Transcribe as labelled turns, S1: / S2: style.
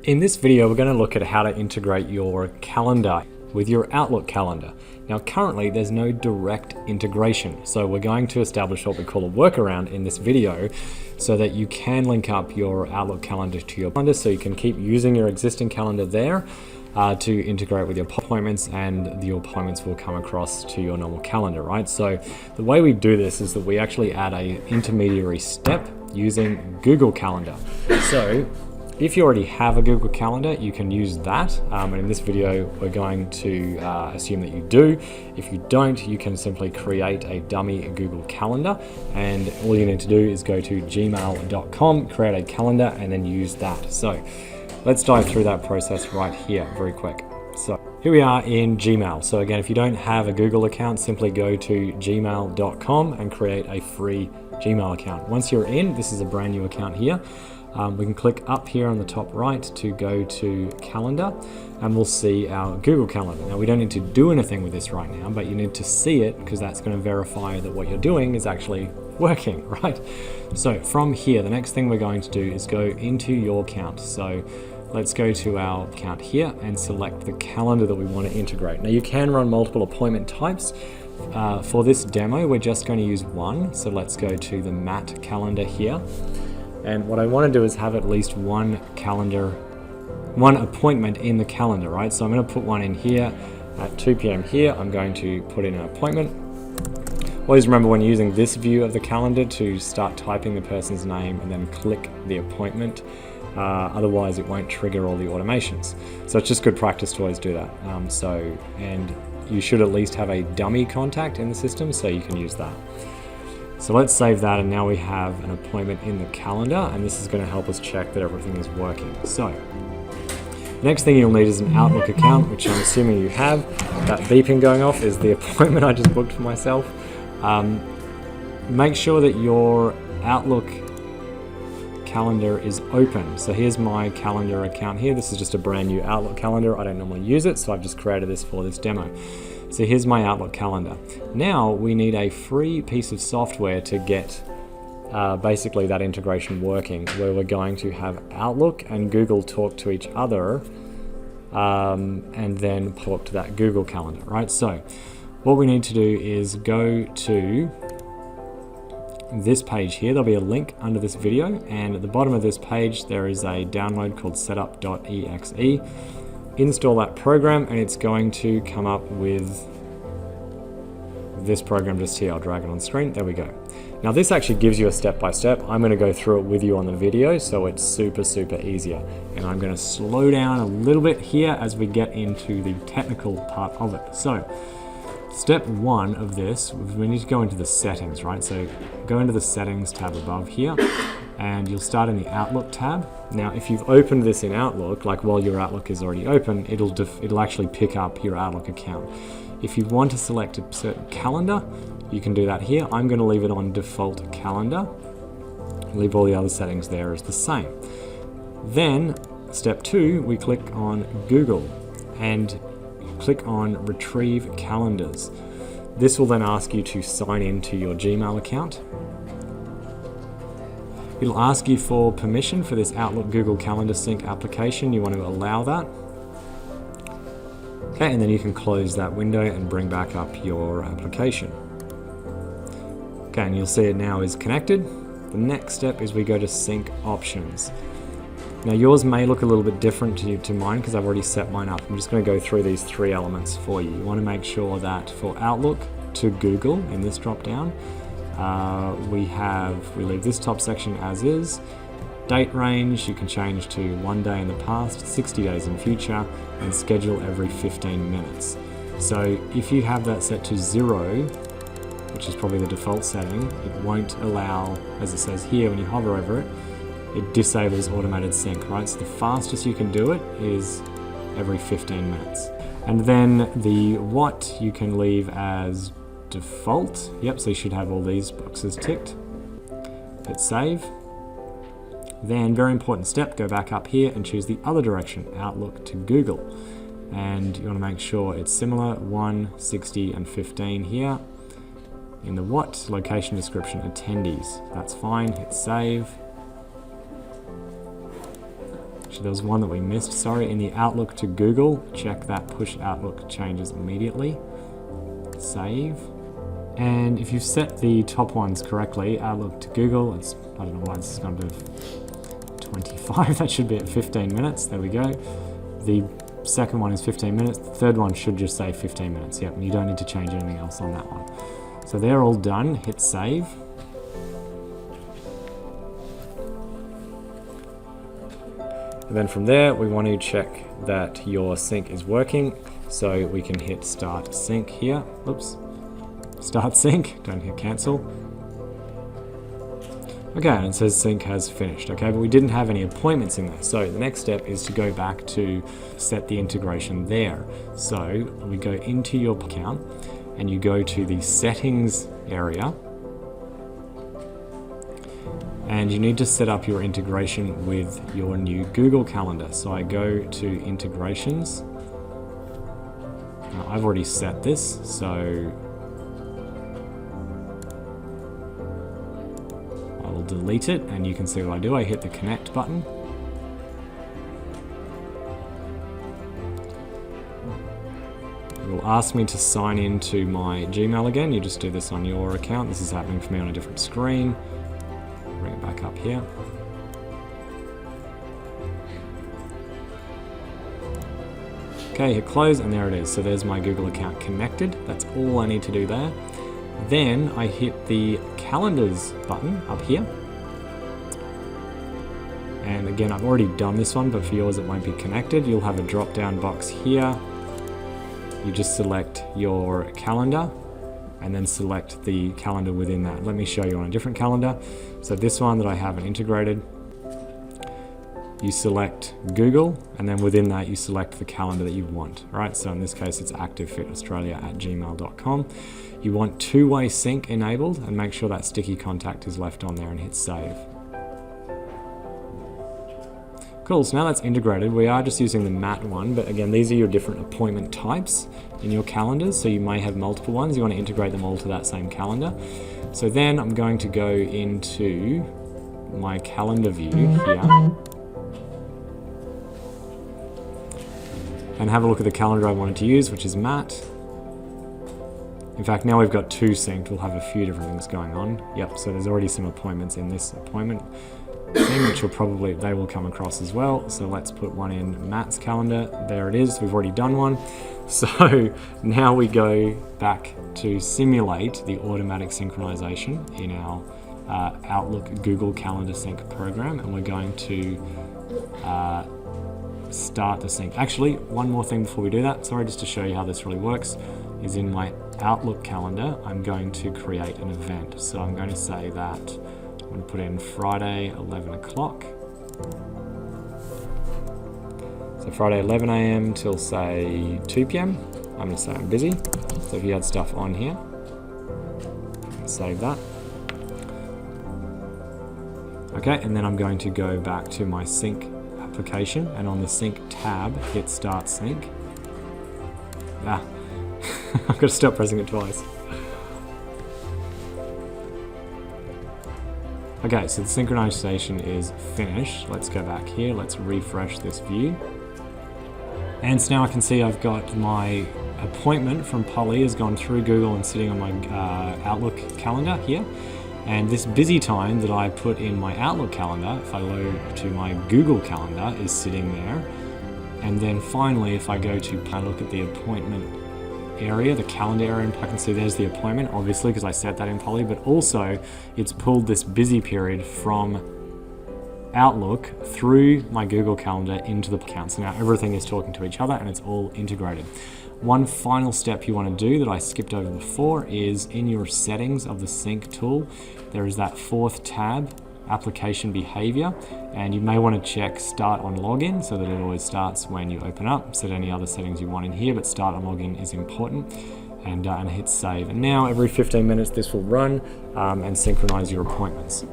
S1: In this video, we're going to look at how to integrate your calendar with your Outlook calendar. Now, currently, there's no direct integration, so we're going to establish what we call a workaround in this video so that you can link up your Outlook calendar to your calendar, so you can keep using your existing calendar there to integrate with your appointments, and your appointments will come across to your normal calendar, right? So the way we do this is that we actually add an intermediary step using Google Calendar. So if you already have a Google Calendar, you can use that. And in this video, we're going to assume that you do. If you don't, you can simply create a dummy Google Calendar. And all you need to do is go to gmail.com, create a calendar, and then use that. So let's dive through that process right here, very quick. So here we are in Gmail. So again, if you don't have a Google account, simply go to gmail.com and create a free Gmail account. Once you're in, this is a brand new account here. We can click up here on the top right to go to calendar, and we'll see our Google Calendar. Now, we don't need to do anything with this right now, but you need to see it because that's going to verify that what you're doing is actually working, right? So from here, the next thing we're going to do is go into your account. So let's go to our account here and select the calendar that we want to integrate. Now, you can run multiple appointment types. For this demo, we're just going to use one. So let's go to the Matt calendar here. And what I want to do is have at least one appointment in the calendar, right? So I'm going to put one in here at 2 p.m. here. I'm going to put in an appointment. Always remember when using this view of the calendar to start typing the person's name and then click the appointment. Otherwise, it won't trigger all the automations. So it's just good practice to always do that. And you should at least have a dummy contact in the system so you can use that. So let's save that, and now we have an appointment in the calendar, and this is going to help us check that everything is working. So the next thing you'll need is an Outlook account, which I'm assuming you have. That beeping going off is the appointment I just booked for myself. Make sure that your Outlook calendar is open. So here's my calendar account here. This is just a brand new Outlook calendar. I don't normally use it, so I've just created this for this demo. So here's my Outlook calendar. Now we need a free piece of software to get basically that integration working, where we're going to have Outlook and Google talk to each other and then talk to that Google Calendar, right? So what we need to do is go to this page here. There'll be a link under this video, and at the bottom of this page there is a download called setup.exe. Install that program, and it's going to come up with this program just here. I'll drag it on screen. There we go. Now this actually gives you a step-by-step. I'm going to go through it with you on the video, so it's super easier. And I'm going to slow down a little bit here as we get into the technical part of it. So step one of this, we need to go into the settings, right? So go into the settings tab above here, and you'll start in the Outlook tab. Now, if you've opened this in Outlook, like while your Outlook is already open, it'll actually pick up your Outlook account. If you want to select a certain calendar, you can do that here. I'm going to leave it on default calendar. Leave all the other settings there as the same. Then, step two, we click on Google and click on Retrieve Calendars. This will then ask you to sign in to your Gmail account. It'll ask you for permission for this Outlook Google Calendar Sync application. You want to allow that. Okay, and then you can close that window and bring back up your application. Okay, and you'll see it now is connected. The next step is we go to Sync Options. Now yours may look a little bit different to mine because I've already set mine up. I'm just going to go through these three elements for you. You want to make sure that for Outlook to Google in this drop down, we leave this top section as is. Date range, you can change to 1 day in the past, 60 days in future, and schedule every 15 minutes. So if you have that set to 0, which is probably the default setting, it won't allow, as it says here, when you hover over it, it disables automated sync, right? So the fastest you can do it is every 15 minutes. And then the what you can leave as default. Yep, so you should have all these boxes ticked. Hit save. Then, very important step, go back up here and choose the other direction, Outlook to Google. And you want to make sure it's similar, 1, 60, and 15 here. In the what, location description, attendees. That's fine, hit save. actually there was one that we missed, sorry. In the Outlook to Google, check that push Outlook changes immediately. Save. And if you've set the top ones correctly, Outlook to Google, I don't know why this is going to be 25, that should be at 15 minutes, there we go. The second one is 15 minutes, the third one should just say 15 minutes, yep, you don't need to change anything else on that one. So they're all done, hit save. And then from there, we want to check that your sync is working, so we can hit start sync here, oops. Start sync, don't hit cancel. Okay, and it says sync has finished, okay, but we didn't have any appointments in there. So the next step is to go back to set the integration there. So we go into your account and you go to the settings area and you need to set up your integration with your new Google Calendar. So I go to integrations. Now, I've already set this, so delete it, and you can see what I do. I hit the connect button. It will ask me to sign into my Gmail again. You just do this on your account. This is happening for me on a different screen. Bring it back up here. Okay, hit close, and there it is. So there's my Google account connected. That's all I need to do there. Then I hit the calendars button up here. And again, I've already done this one, but for yours it won't be connected. You'll have a drop down box here. You just select your calendar and then select the calendar within that. Let me show you on a different calendar. So this one that I haven't integrated, you select Google, and then within that you select the calendar that you want, right? So in this case it's activefitaustralia@gmail.com. You want two-way sync enabled, and make sure that sticky contact is left on there, and hit save. Cool, so now that's integrated. We are just using the Matt one, but again, these are your different appointment types in your calendars, so you may have multiple ones. You want to integrate them all to that same calendar. So then I'm going to go into my calendar view here and have a look at the calendar I wanted to use, which is Matt. In fact, now we've got two synced, we'll have a few different things going on. Yep, so there's already some appointments in this appointment thing, which they will come across as well. So let's put one in Matt's calendar. There it is, we've already done one. So now we go back to simulate the automatic synchronization in our Outlook Google Calendar Sync program, and we're going to start the sync. Actually, one more thing before we do that, sorry, just to show you how this really works, is in my Outlook calendar, I'm going to create an event. So I'm going to say that I'm going to put in Friday 11 o'clock. So Friday 11 a.m. till say 2 p.m. I'm going to say I'm busy. So if you had stuff on here, save that. Okay, and then I'm going to go back to my sync application, and on the sync tab, hit start sync. I've got to stop pressing it twice. Okay, so the synchronization is finished. Let's go back here, let's refresh this view. And so now I can see I've got my appointment from Polly has gone through Google and sitting on my Outlook calendar here. And this busy time that I put in my Outlook calendar, if I go to my Google calendar, is sitting there. And then finally, if I go to look at the appointment area, the calendar area, and I can see there's the appointment, obviously, because I set that in Polly, but also it's pulled this busy period from Outlook through my Google Calendar into the account. So now everything is talking to each other and it's all integrated. One final step you want to do that I skipped over before is in your settings of the sync tool, there is that fourth tab, application behavior, and you may want to check start on login so that it always starts when you open up. Set any other settings you want in here, but start on login is important, and hit save. And now every 15 minutes this will run and synchronize your appointments.